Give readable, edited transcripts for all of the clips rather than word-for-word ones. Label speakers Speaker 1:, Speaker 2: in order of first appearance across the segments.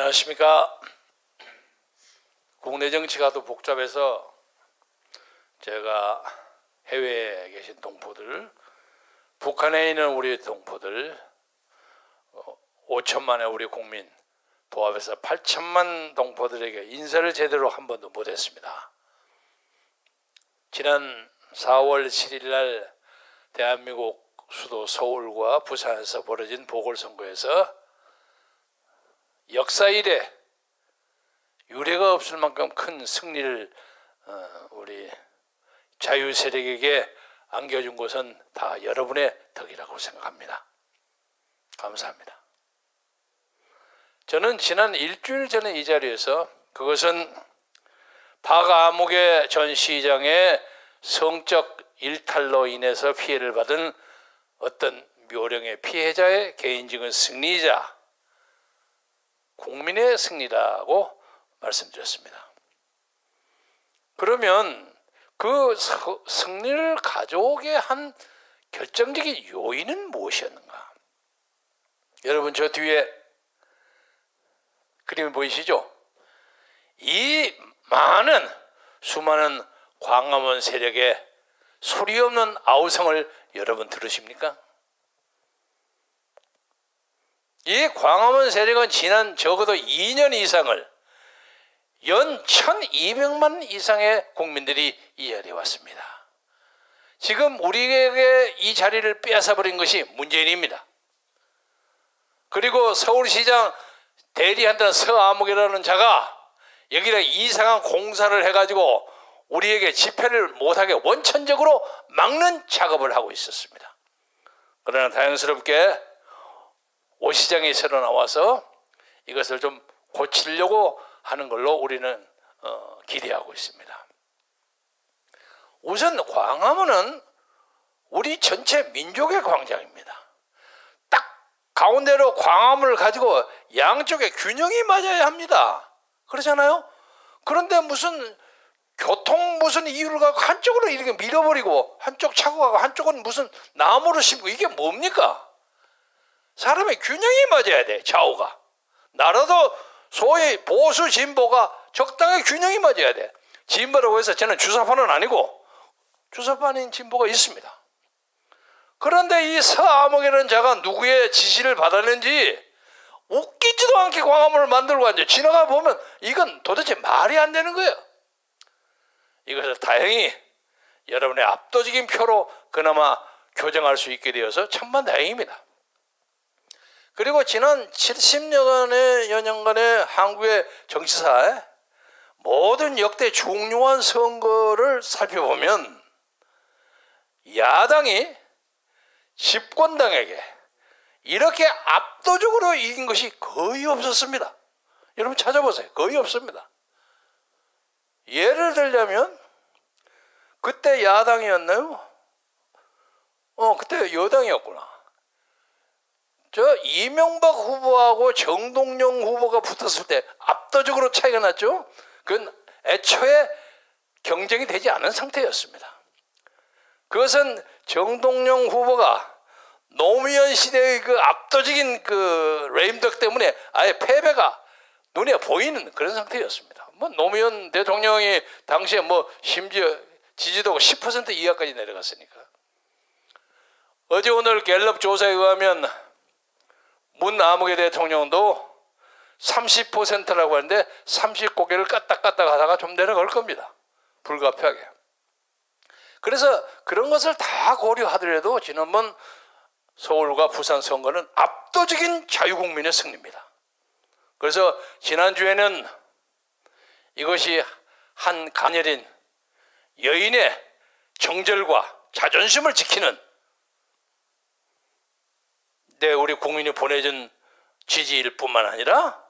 Speaker 1: 안녕하십니까. 국내 정치가 더 복잡해서 제가 해외에 계신 동포들, 북한에 있는 우리 동포들 5천만의 우리 국민 도합해서 8천만 동포들에게 인사를 제대로 한 번도 못했습니다. 지난 4월 7일 날 대한민국 수도 서울과 부산에서 벌어진 보궐선거에서 역사 이래 유례가 없을 만큼 큰 승리를 우리 자유세력에게 안겨준 것은 다 여러분의 덕이라고 생각합니다. 감사합니다. 저는 지난 일주일 전에 이 자리에서 그것은 박아무개 전 시장의 성적 일탈로 인해서 피해를 받은 어떤 묘령의 피해자의 개인적인 승리이자 국민의 승리라고 말씀드렸습니다. 그러면 그 승리를 가져오게 한 결정적인 요인은 무엇이었는가? 여러분 저 뒤에 그림이 보이시죠? 이 많은 수많은 광화문 세력의 소리 없는 아우성을 여러분 들으십니까? 이 광화문 세력은 지난 적어도 2년 이상을 연 1200만 이상의 국민들이 이 자리에 왔습니다. 지금 우리에게 이 자리를 빼앗아버린 것이 문재인입니다. 그리고 서울시장 대리한다는 서아무개라는 자가 여기다 이상한 공사를 해가지고 우리에게 집회를 못하게 원천적으로 막는 작업을 하고 있었습니다. 그러나 다행스럽게 오 시장이 새로 나와서 이것을 좀 고치려고 하는 걸로 우리는 기대하고 있습니다. 우선 광화문은 우리 전체 민족의 광장입니다. 딱 가운데로 광화문을 가지고 양쪽에 균형이 맞아야 합니다. 그렇잖아요? 그런데 무슨 이유를 갖고 한쪽으로 이렇게 밀어버리고 한쪽 차고 가고 한쪽은 무슨 나무를 심고 이게 뭡니까? 사람의 균형이 맞아야 돼. 좌우가. 나라도 소위 보수 진보가 적당히 균형이 맞아야 돼. 진보라고 해서 저는 주사파는 아니고 주사파인 진보가 있습니다. 그런데 이 서아무개라는 자가 누구의 지시를 받았는지 웃기지도 않게 광화문을 만들고 앉아 지나가 보면 이건 도대체 말이 안 되는 거예요. 이것을 다행히 여러분의 압도적인 표로 그나마 교정할 수 있게 되어서 천만 다행입니다. 그리고 지난 70여 년간의 한국의 정치사에 모든 역대 중요한 선거를 살펴보면 야당이 집권당에게 이렇게 압도적으로 이긴 것이 거의 없었습니다. 여러분 찾아보세요. 거의 없습니다. 예를 들자면 그때 야당이었나요? 그때 여당이었구나. 저 이명박 후보하고 정동영 후보가 붙었을 때 압도적으로 차이가 났죠. 그건 애초에 경쟁이 되지 않은 상태였습니다. 그것은 정동영 후보가 노무현 시대의 그 압도적인 그 레임덕 때문에 아예 패배가 눈에 보이는 그런 상태였습니다. 노무현 대통령이 당시에 심지어 지지도가 10% 이하까지 내려갔으니까. 어제 오늘 갤럽 조사에 의하면 문아무개 대통령도 30%라고 하는데 30고개를 까딱까딱 하다가 좀 내려갈 겁니다. 불가피하게. 그래서 그런 것을 다 고려하더라도 지난번 서울과 부산 선거는 압도적인 자유국민의 승리입니다. 그래서 지난주에는 이것이 한 가녀린 여인의 정절과 자존심을 지키는 우리 국민이 보내준 지지일 뿐만 아니라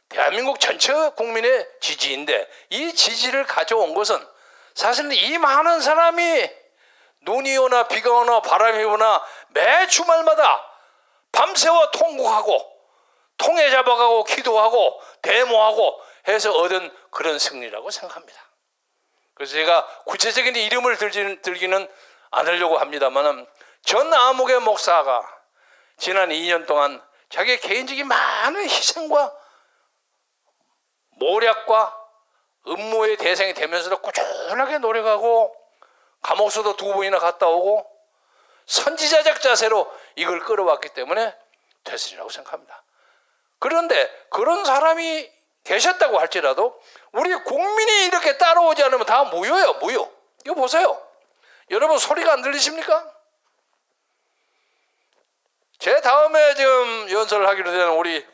Speaker 1: 대한민국 전체 국민의 지지인데 이 지지를 가져온 것은 사실은 이 많은 사람이 눈이 오나 비가 오나 바람이 오나 매 주말마다 밤새워 통곡하고 통에 잡아가고 기도하고 데모하고 해서 얻은 그런 승리라고 생각합니다. 그래서 제가 구체적인 이름을 들기는 않으려고 합니다만 전 아무개 목사가 지난 2년 동안 자기의 개인적인 많은 희생과 모략과 음모의 대상이 되면서도 꾸준하게 노력하고 감옥수도 2번이나 갔다 오고 선지자적 자세로 이걸 끌어왔기 때문에 됐으리라고 생각합니다. 그런데 그런 사람이 계셨다고 할지라도 우리 국민이 이렇게 따라오지 않으면 다 무효예요. 무효. 이거 보세요. 여러분 소리가 안 들리십니까? 제 다음에 지금 연설을 하기로 된 우리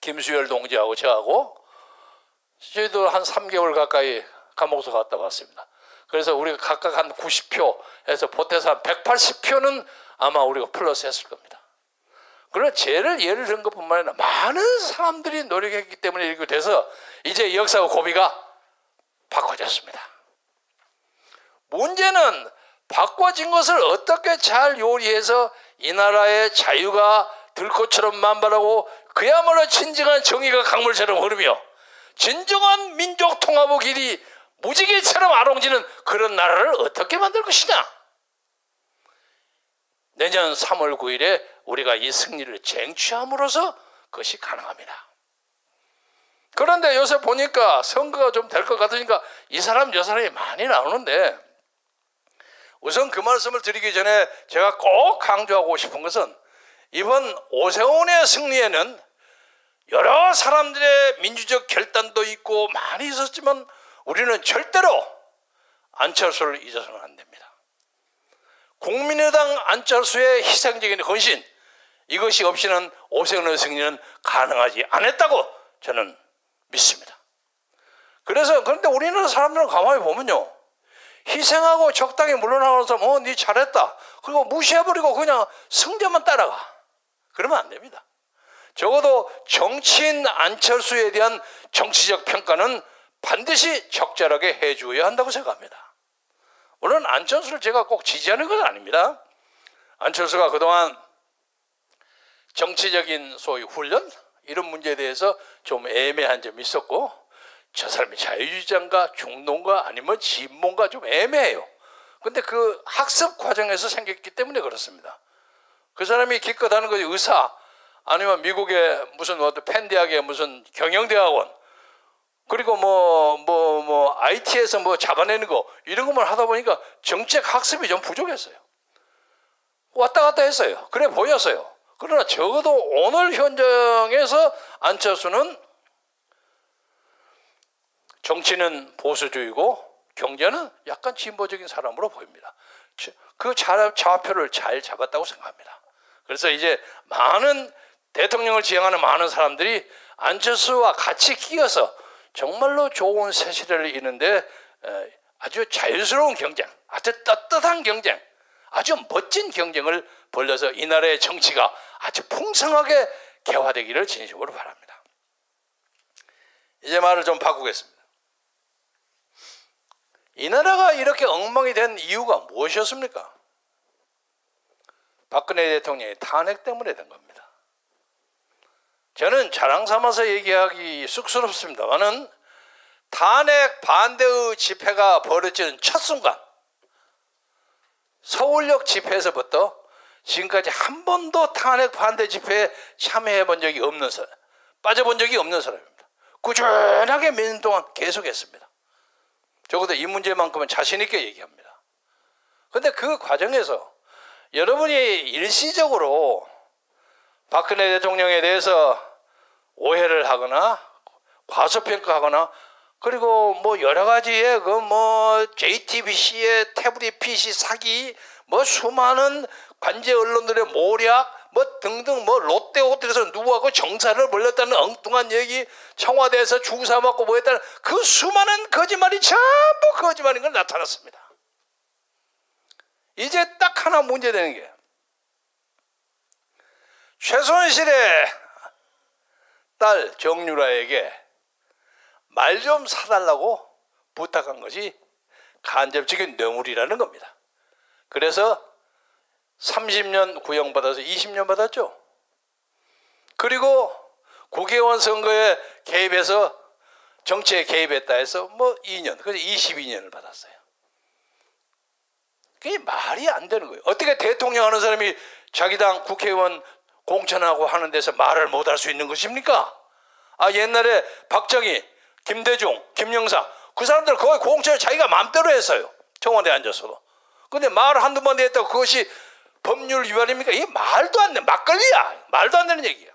Speaker 1: 김수열 동지하고 저하고 저희도 한 3개월 가까이 감옥서 갔다 왔습니다. 그래서 우리가 각각 한 90표에서 보태서 한 180표는 아마 우리가 플러스 했을 겁니다. 그러나 죄를 예를 든 것뿐만 아니라 많은 사람들이 노력했기 때문에 이렇게 돼서 이제 역사의 고비가 바꿔졌습니다. 문제는 바꿔진 것을 어떻게 잘 요리해서 이 나라의 자유가 들꽃처럼 만발하고 그야말로 진정한 정의가 강물처럼 흐르며 진정한 민족 통합의 길이 무지개처럼 아롱지는 그런 나라를 어떻게 만들 것이냐. 내년 3월 9일에 우리가 이 승리를 쟁취함으로써 그것이 가능합니다. 그런데 요새 보니까 선거가 좀 될 것 같으니까 이 사람 저 사람이 많이 나오는데 우선 그 말씀을 드리기 전에 제가 꼭 강조하고 싶은 것은 이번 오세훈의 승리에는 여러 사람들의 민주적 결단도 있고 많이 있었지만 우리는 절대로 안철수를 잊어서는 안 됩니다. 국민의당 안철수의 희생적인 헌신, 이것이 없이는 오세훈의 승리는 가능하지 않았다고 저는 믿습니다. 그런데 우리나라 사람들은 가만히 보면요, 희생하고 적당히 물러나가는 사람, 네 잘했다, 그리고 무시해버리고 그냥 승자만 따라가. 그러면 안 됩니다. 적어도 정치인 안철수에 대한 정치적 평가는 반드시 적절하게 해줘야 한다고 생각합니다. 물론 안철수를 제가 꼭 지지하는 건 아닙니다. 안철수가 그동안 정치적인 소위 훈련 이런 문제에 대해서 좀 애매한 점이 있었고, 저 사람이 자유주의자인가 중도인가 아니면 진보인가 좀 애매해요. 근데 그 학습 과정에서 생겼기 때문에 그렇습니다. 그 사람이 기껏 하는 것이 의사 아니면 미국의 무슨 펜대학의 무슨 경영대학원, 그리고 IT에서 잡아내는 거 이런 것만 하다 보니까 정책 학습이 좀 부족했어요. 왔다 갔다 했어요. 그래 보였어요. 그러나 적어도 오늘 현장에서 안철수는 정치는 보수주의고 경제는 약간 진보적인 사람으로 보입니다. 그 좌표를 잘 잡았다고 생각합니다. 그래서 이제 많은 대통령을 지향하는 많은 사람들이 안철수와 같이 끼어서 정말로 좋은 새 시대를 이루는데 아주 자유스러운 경쟁, 아주 떳떳한 경쟁, 아주 멋진 경쟁을 벌려서 이 나라의 정치가 아주 풍성하게 개화되기를 진심으로 바랍니다. 이제 말을 좀 바꾸겠습니다. 이 나라가 이렇게 엉망이 된 이유가 무엇이었습니까? 박근혜 대통령의 탄핵 때문에 된 겁니다. 저는 자랑 삼아서 얘기하기 쑥스럽습니다만은 탄핵 반대의 집회가 벌어지는 첫 순간 서울역 집회에서부터 지금까지 한 번도 탄핵 반대 집회에 참여해 본 적이 없는 사람, 빠져본 적이 없는 사람입니다. 꾸준하게 몇 년 동안 계속했습니다. 적어도 이 문제만큼은 자신 있게 얘기합니다. 그런데 그 과정에서 여러분이 일시적으로 박근혜 대통령에 대해서 오해를 하거나 과소평가하거나 그리고 여러 가지의 JTBC의 태블릿 PC 사기, 수많은 관제 언론들의 모략, 등등 롯데 호텔에서 누구하고 정사를 벌렸다는 엉뚱한 얘기, 청와대에서 주사 맞고 했다는 그 수많은 거짓말이 전부 거짓말인 걸 나타났습니다. 이제 딱 하나 문제되는 게 최순실의 딸 정유라에게 말 좀 사달라고 부탁한 것이 간접적인 뇌물이라는 겁니다. 그래서 30년 구형받아서 20년 받았죠. 그리고 국회의원 선거에 개입해서 정치에 개입했다 해서 2년, 그래서 22년을 받았어요. 그게 말이 안 되는 거예요. 어떻게 대통령 하는 사람이 자기 당 국회의원 공천하고 하는 데서 말을 못할 수 있는 것입니까? 옛날에 박정희, 김대중, 김영삼 그 사람들 거의 공천을 자기가 마음대로 했어요. 청와대에 앉아서도. 근데 말 한두 번 했다고 그것이 법률 위반입니까? 이게 말도 안 돼. 막걸리야. 말도 안 되는 얘기야.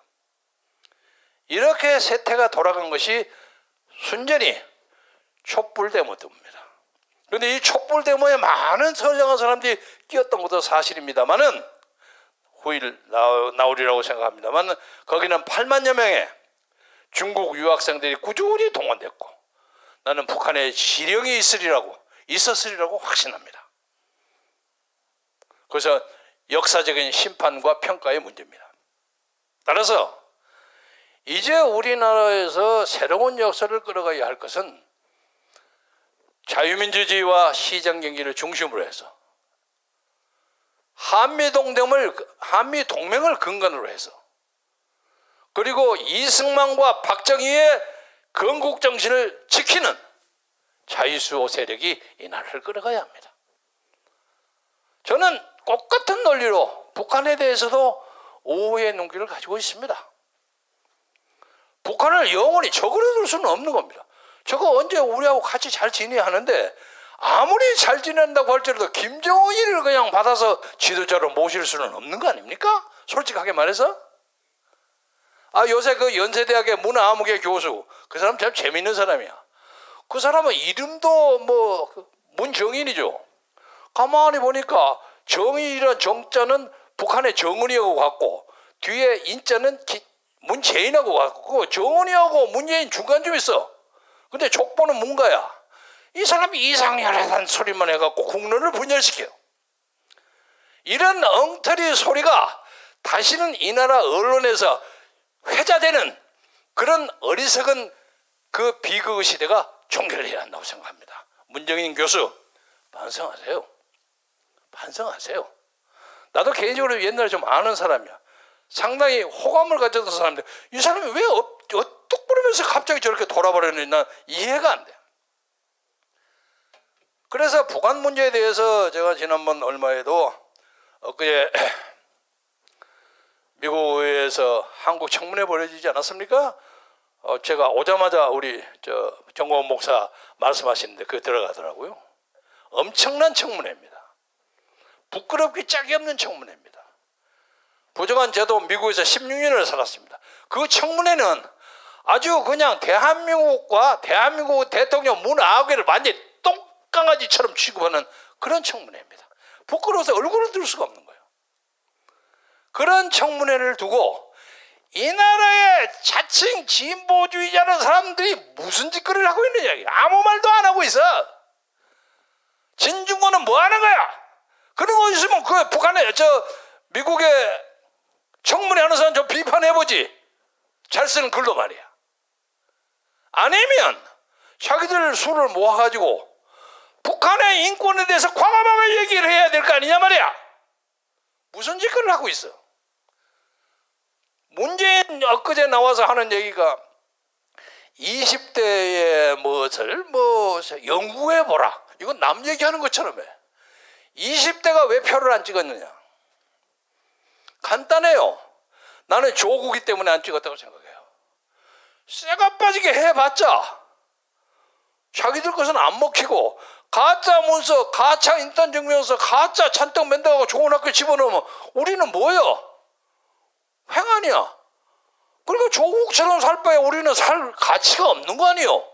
Speaker 1: 이렇게 세태가 돌아간 것이 순전히 촛불데모입니다. 그런데 이 촛불데모에 많은 선량한 사람들이 끼었던 것도 사실입니다만은 후일 나오리라고 생각합니다만 거기는 8만여 명의 중국 유학생들이 꾸준히 동원됐고 나는 북한에 지령이 있었으리라고 확신합니다. 그래서 역사적인 심판과 평가의 문제입니다. 따라서 이제 우리나라에서 새로운 역사를 끌어가야 할 것은 자유민주주의와 시장경제를 중심으로 해서 한미동맹을 근간으로 해서 그리고 이승만과 박정희의 건국정신을 지키는 자유수호 세력이 이 나라를 끌어가야 합니다. 저는 똑같은 논리로 북한에 대해서도 오해의 눈길을 가지고 있습니다. 북한을 영원히 적으로 둘 수는 없는 겁니다. 저거 언제 우리하고 같이 잘 지내야 하는데 아무리 잘 지낸다고 할지라도 김정은이를 그냥 받아서 지도자로 모실 수는 없는 거 아닙니까? 솔직하게 말해서. 요새 그 연세대학의 문화암흑의 교수 그 사람 참 재밌는 사람이야. 그 사람은 이름도 문정인이죠. 가만히 보니까 정인이란 정자는 북한의 정은이하고 같고 뒤에 인자는 문재인하고 같고 정은이하고 문재인 중간쯤 있어. 근데 족보는 문가야. 이 사람이 이상하다는 소리만 해갖고 국론을 분열시켜요. 이런 엉터리 소리가 다시는 이 나라 언론에서 회자되는 그런 어리석은 그 비극 시대가 종결해야 한다고 생각합니다. 문정인 교수 반성하세요. 반성하세요. 나도 개인적으로 옛날에 좀 아는 사람이야. 상당히 호감을 가졌던 사람인데 이 사람이 왜 뚝부리면서 갑자기 저렇게 돌아버렸는지 난 이해가 안 돼. 그래서 북한 문제에 대해서 제가 지난번 얼마에도 엊그제 미국 의회에서 한국 청문회 벌어지지 않았습니까? 제가 오자마자 우리 정광훈 목사 말씀하시는데 그게 들어가더라고요. 엄청난 청문회입니다. 부끄럽기 짝이 없는 청문회입니다. 부정한 저도 미국에서 16년을 살았습니다. 그 청문회는 아주 그냥 대한민국과 대한민국 대통령 문화학회를 완전히 똥강아지처럼 취급하는 그런 청문회입니다. 부끄러워서 얼굴을 들 수가 없는 거예요. 그런 청문회를 두고 이 나라의 자칭 진보주의자는 사람들이 무슨 짓거리를 하고 있느냐. 아무 말도 안 하고 있어. 진중권은 뭐 하는 거야? 그런 거 있으면 그 북한에 미국의 청문회 하는 사람 좀 비판해보지. 잘 쓰는 글로 말이야. 아니면 자기들 수를 모아가지고 북한의 인권에 대해서 과감하게 얘기를 해야 될 거 아니냐 말이야. 무슨 짓거리를 하고 있어. 문재인 엊그제 나와서 하는 얘기가 20대의 무엇을 연구해보라. 이건 남 얘기하는 것처럼 해. 20대가 왜 표를 안 찍었느냐. 간단해요. 나는 조국이 때문에 안 찍었다고 생각해요. 쇠가 빠지게 해봤자 자기들 것은 안 먹히고 가짜 문서, 가짜 인턴 증명서, 가짜 잔뜩 만들어가지고 좋은 학교 집어넣으면 우리는 뭐예요? 횡안이야. 그리고 조국처럼 살 바에 우리는 살 가치가 없는 거 아니에요?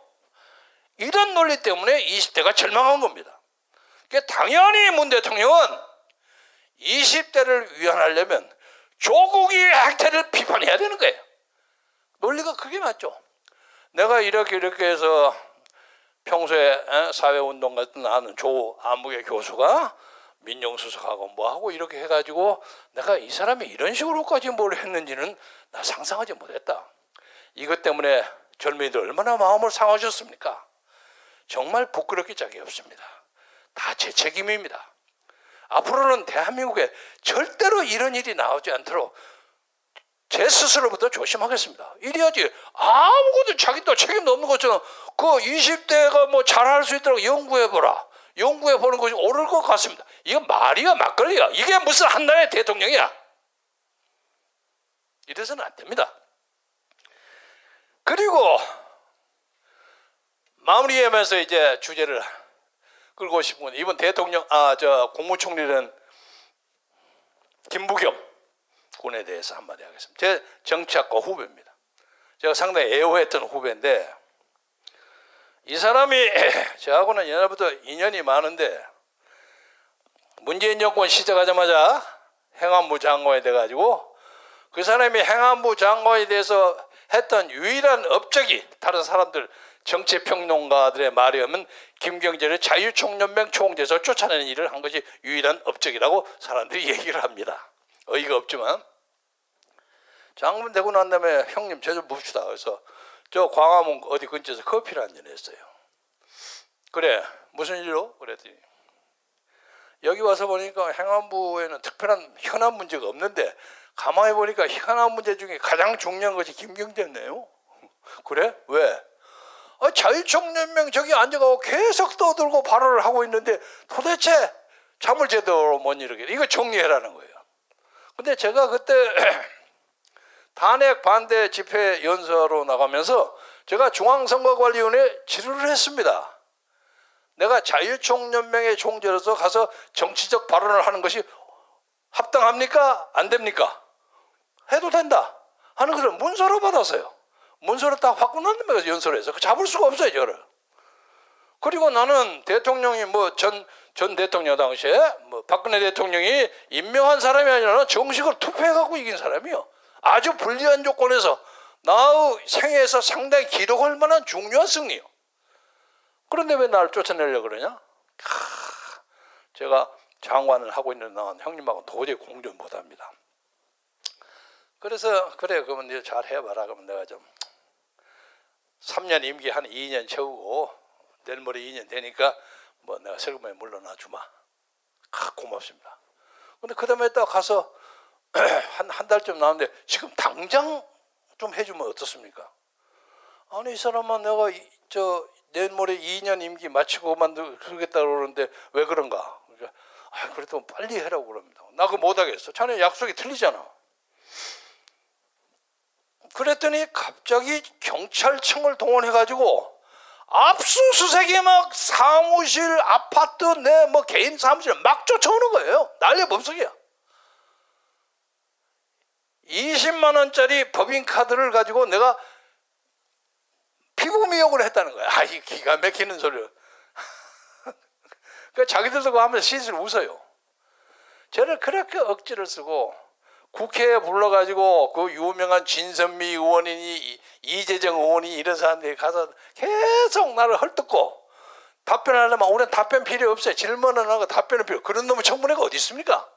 Speaker 1: 이런 논리 때문에 20대가 절망한 겁니다. 그러니까 당연히 문 대통령은 20대를 위안하려면 조국의 행태를 비판해야 되는 거예요. 논리가 그게 맞죠. 내가 이렇게 해서 평소에 사회운동 같은 아는 조암흑의 교수가 민정수석하고 뭐하고 이렇게 해가지고 내가 이 사람이 이런 식으로까지 뭘 했는지는 나 상상하지 못했다. 이것 때문에 젊은이들 얼마나 마음을 상하셨습니까? 정말 부끄럽기 짝이 없습니다. 다 제 책임입니다. 앞으로는 대한민국에 절대로 이런 일이 나오지 않도록 제 스스로부터 조심하겠습니다. 이래야지 아무것도 자기도 책임도 없는 것처럼 그 20대가 뭐 잘할 수 있도록 연구해보라. 연구해보는 것이 옳을 것 같습니다. 이건 말이야 막걸리야. 이게 무슨 한 나라의 대통령이야. 이래서는 안 됩니다. 그리고 마무리하면서 이제 주제를 끌고 싶은 건 이번 대통령 국무총리는 김부겸 군에 대해서 한마디 하겠습니다. 제 정치학과 후배입니다. 제가 상당히 애호했던 후배인데 이 사람이 저하고는 옛날부터 인연이 많은데 문재인 정권 시작하자마자 행안부 장관이 돼가지고 그 사람이 행안부 장관에 대해서 했던 유일한 업적이 다른 사람들 정치평론가들의 말에 의하면 김경재를 자유총연맹 총재에서 쫓아내는 일을 한 것이 유일한 업적이라고 사람들이 얘기를 합니다. 어이가 없지만 장관 되고 난 다음에 형님 저 좀 봅시다. 그래서 저 광화문 어디 근처에서 커피를 한잔 했어요. 그래 무슨 일로? 그랬더니 여기 와서 보니까 행안부에는 특별한 현안 문제가 없는데 가만히 보니까 현안 문제 중에 가장 중요한 것이 김경재네요. 그래? 왜? 자유총연맹 저기 앉아가고 계속 떠들고 발언을 하고 있는데 도대체 잠을 제대로 못 이루게 이거 정리해라는 거예요. 근데 제가 그때 탄핵 반대 집회 연설로 나가면서 제가 중앙선거관리위원회에 질의를 했습니다. 내가 자유총연맹의 총재로서 가서 정치적 발언을 하는 것이 합당합니까? 안 됩니까? 해도 된다 하는 것을 문서로 받았어요. 문서를 딱 받고 난 다음에 연설해서 잡을 수가 없어요 저를. 그리고 나는 대통령이 전 대통령 당시에 박근혜 대통령이 임명한 사람이 아니라 정식으로 투표해갖고 이긴 사람이요. 아주 불리한 조건에서 나의 생애에서 상당히 기록할 만한 중요한 승리요. 그런데 왜 나를 쫓아내려고 그러냐? 제가 장관을 하고 있는 난 형님하고는 도저히 공존 못합니다. 그래서 그래 그러면 네가 잘 해봐라. 그러면 내가 좀 3년 임기 한 2년 채우고 내일 모레 2년 되니까 내가 세금에 물러나 주마. 고맙습니다. 근데 그 다음에 딱 가서 한 달쯤 나왔는데 지금 당장 좀 해주면 어떻습니까? 아니 이 사람은 내가 내일 모레 2년 임기 마치고 그러겠다 그러는데 왜 그런가? 그러니까 그래도 빨리 해라고 그럽니다. 나 그거 못하겠어. 자네 약속이 틀리잖아. 그랬더니 갑자기 경찰청을 동원해가지고 압수수색이 막 사무실, 아파트, 내 개인 사무실 막 쫓아오는 거예요. 난리 법석이야. 20만 원짜리 법인카드를 가지고 내가 피부 미용을 했다는 거야. 이 기가 막히는 소리를. 그러니까 자기들도 그거 하면서 실실 웃어요. 저를 그렇게 억지를 쓰고 국회에 불러가지고 그 유명한 진선미 의원이니 이재정 의원이 이런 사람들이 가서 계속 나를 헐뜯고 답변하려면 우리는 답변 필요 없어요. 질문은 하고 답변은 필요. 그런 놈의 청문회가 어디 있습니까?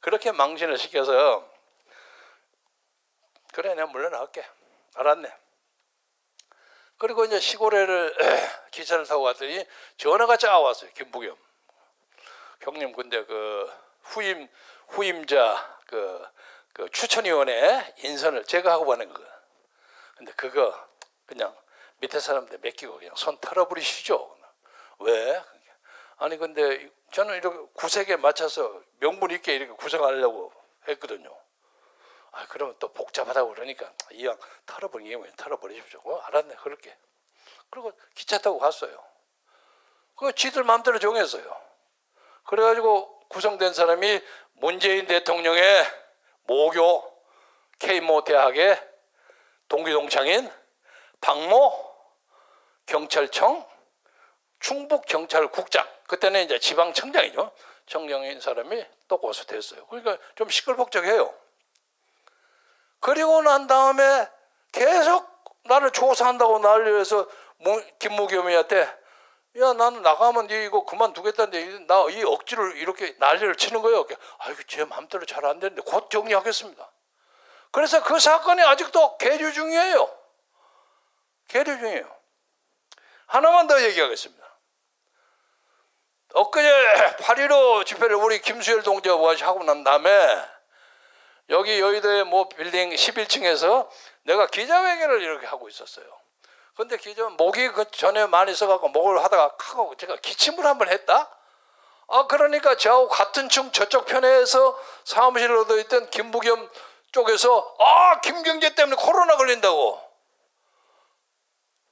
Speaker 1: 그렇게 망신을 시켜서 그래 내가 물러나갈게. 알았네. 그리고 이제 시골에를 기차를 타고 갔더니 전화가 쫙 왔어요. 김부겸 형님 근데 그 후임자 그 추천위원회 인선을 제가 하고 가는 거. 근데 그거 그냥 밑에 사람들 맡기고 그냥 손 털어버리시죠. 왜? 아니 근데 저는 이렇게 구색에 맞춰서 명분 있게 이렇게 구성하려고 했거든요. 그러면 또 복잡하다고 그러니까 이왕 털어버리면 털어버리십시오. 알았네 그럴게. 그리고 기차 타고 갔어요. 그거 지들 마음대로 정했어요. 그래가지고 구성된 사람이 문재인 대통령의 모교 K모 대학의 동기동창인 박모 경찰청 충북경찰국장 그때는 이제 지방청장이죠. 청장인 사람이 또 고소됐어요. 그러니까 좀 시끌벅적해요. 그리고 난 다음에 계속 나를 조사한다고 난리해서 김무겸이한테 야 나는 나가면 네 이거 그만두겠다는데 나 이 억지를 이렇게 난리를 치는 거예요. 아이고 제 마음대로 잘 안 되는데 곧 정리하겠습니다. 그래서 그 사건이 아직도 계류 중이에요. 계류 중이에요. 하나만 더 얘기하겠습니다. 엊그제 8.15 집회를 우리 김수열 동지하고 하고 난 다음에 여기 여의도의 빌딩 11층에서 내가 기자회견을 이렇게 하고 있었어요. 근데 목이 그 전에 많이 써갖고 목을 하다가 하고 제가 기침을 한번 했다? 그러니까 저하고 같은 층 저쪽 편에서 사무실로 돼 있던 김부겸 쪽에서 김경재 때문에 코로나 걸린다고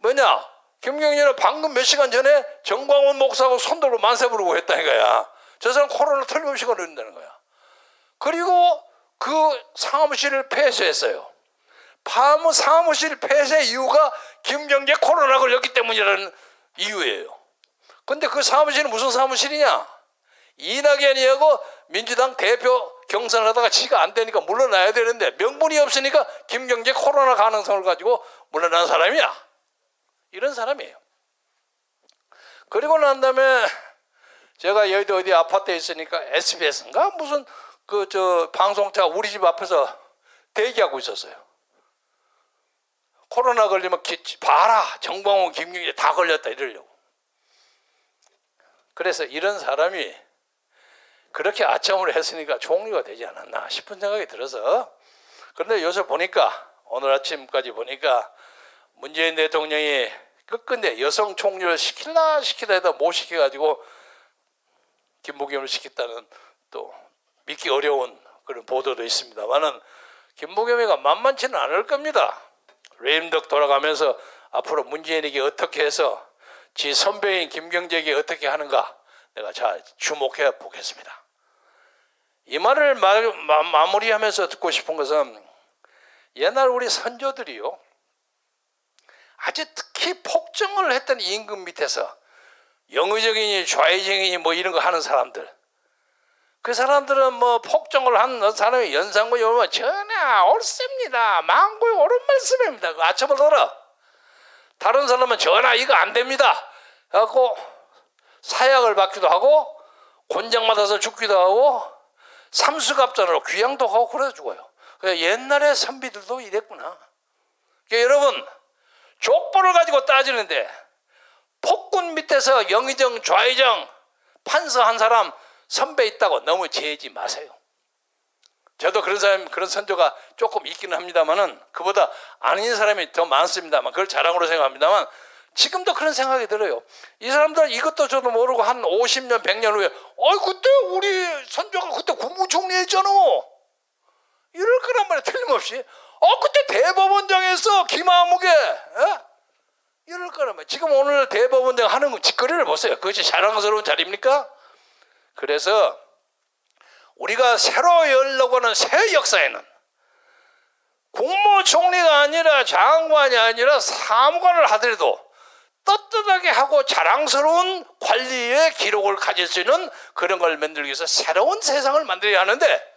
Speaker 1: 뭐냐? 김경진은 방금 몇 시간 전에 정광훈 목사하고 손들고 만세 부르고 했다는 거야. 저 사람 코로나 틀림없이 걸린다는 거야. 그리고 그 사무실을 폐쇄했어요. 사무실 폐쇄 이유가 김경재 코로나 걸렸기 때문이라는 이유예요. 근데 그 사무실은 무슨 사무실이냐? 이낙연이하고 민주당 대표 경선을 하다가 지가 안 되니까 물러나야 되는데 명분이 없으니까 김경재 코로나 가능성을 가지고 물러난 사람이야. 이런 사람이에요. 그리고 난 다음에 제가 여의도 어디 아파트에 있으니까 SBS인가 무슨 방송차 우리 집 앞에서 대기하고 있었어요. 코로나 걸리면 봐라 정광훈 김경재 다 걸렸다 이러려고. 그래서 이런 사람이 그렇게 아첨을 했으니까 총리가 되지 않았나 싶은 생각이 들어서. 그런데 요새 보니까 오늘 아침까지 보니까 문재인 대통령이 끝끝내 여성 총리를 시키다 해도 못 시켜가지고 김부겸을 시켰다는 또 믿기 어려운 그런 보도도 있습니다만은 김부겸이가 만만치는 않을 겁니다. 레임덕 돌아가면서 앞으로 문재인에게 어떻게 해서 지 선배인 김경재에게 어떻게 하는가 내가 잘 주목해 보겠습니다. 이 말을 마무리하면서 듣고 싶은 것은 옛날 우리 선조들이요 아주 특히 폭정을 했던 임금 밑에서 영의정이니 좌의정이니 뭐 이런 거 하는 사람들, 그 사람들은 뭐 폭정을 한 사람이 연상군이 오면 전하 옳습니다, 망고의 옳은 말씀입니다, 그 아첨을 들어. 다른 사람은 전하 이거 안 됩니다 하고 사약을 받기도 하고 곤장 맞아서 죽기도 하고 삼수갑전으로 귀양도 하고 그래 죽어요. 옛날의 선비들도 이랬구나. 그러니까 여러분 족보를 가지고 따지는데 폭군 밑에서 영의정 좌의정 판서 한 사람 선배 있다고 너무 재지 마세요. 저도 그런 사람, 그런 선조가 조금 있기는 합니다만은 그보다 아닌 사람이 더 많습니다만 그걸 자랑으로 생각합니다만 지금도 그런 생각이 들어요. 이 사람들 이것도 저도 모르고 한 50년 100년 후에 그때 우리 선조가 그때 국무총리 했잖아 이럴 거란 말이야. 틀림없이 그때 대법원장에서 김아무개 이럴 거란 말이야. 지금 오늘 대법원장 하는 짓거리를 보세요. 그것이 자랑스러운 자리입니까? 그래서 우리가 새로 열려고 하는 새 역사에는 국무총리가 아니라 장관이 아니라 사무관을 하더라도 떳떳하게 하고 자랑스러운 관리의 기록을 가질 수 있는 그런 걸 만들기 위해서 새로운 세상을 만들어야 하는데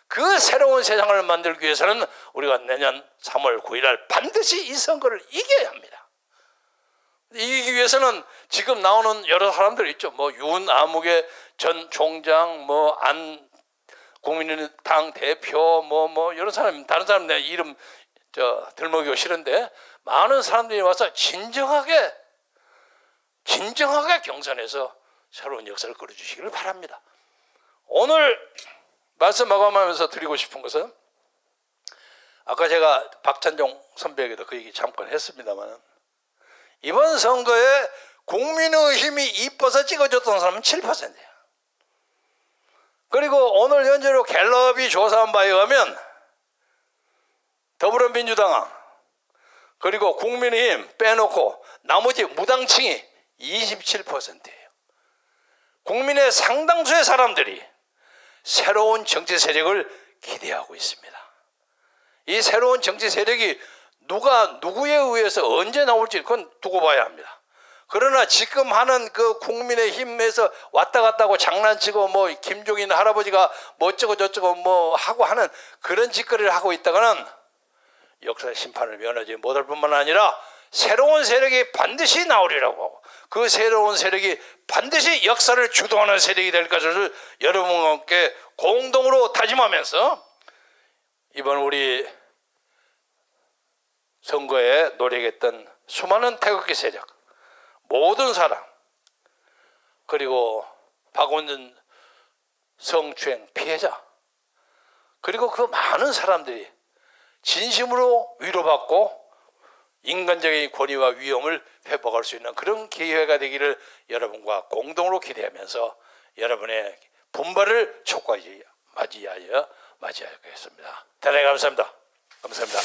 Speaker 1: 그 새로운 세상을 만들기 위해서는 우리가 내년 3월 9일 날 반드시 이 선거를 이겨야 합니다. 이기기 위해서는 지금 나오는 여러 사람들 있죠. 뭐 윤아무개 전 총장, 뭐 안 국민의당 대표, 뭐 이런 사람, 다른 사람 내 이름 들먹이고 싫은데 많은 사람들이 와서 진정하게 경선해서 새로운 역사를 끌어주시기를 바랍니다. 오늘 말씀 마감하면서 드리고 싶은 것은 아까 제가 박찬종 선배에게도 그 얘기 잠깐 했습니다만 이번 선거에 국민의힘이 이뻐서 찍어줬던 사람은 7%예요. 그리고 오늘 현재로 갤럽이 조사한 바에 의하면 더불어민주당 그리고 국민의힘 빼놓고 나머지 무당층이 27%예요. 국민의 상당수의 사람들이 새로운 정치 세력을 기대하고 있습니다. 이 새로운 정치 세력이 누가 누구에 의해서 언제 나올지 그건 두고 봐야 합니다. 그러나 지금 하는 그 국민의힘에서 왔다 갔다 하고 장난치고 뭐 김종인 할아버지가 뭐 어쩌고 저쩌고 뭐 하고 하는 그런 짓거리를 하고 있다가는 역사의 심판을 면하지 못할 뿐만 아니라 새로운 세력이 반드시 나오리라고 하고 그 새로운 세력이 반드시 역사를 주도하는 세력이 될 것을 여러분과 함께 공동으로 다짐하면서 이번 우리 선거에 노력했던 수많은 태극기 세력, 모든 사람, 그리고 박원순 성추행 피해자, 그리고 그 많은 사람들이 진심으로 위로받고 인간적인 권위와 위엄을 회복할 수 있는 그런 기회가 되기를 여러분과 공동으로 기대하면서 여러분의 분발을 촉구하지 맞이하겠습니다. 대단히 감사합니다. 감사합니다.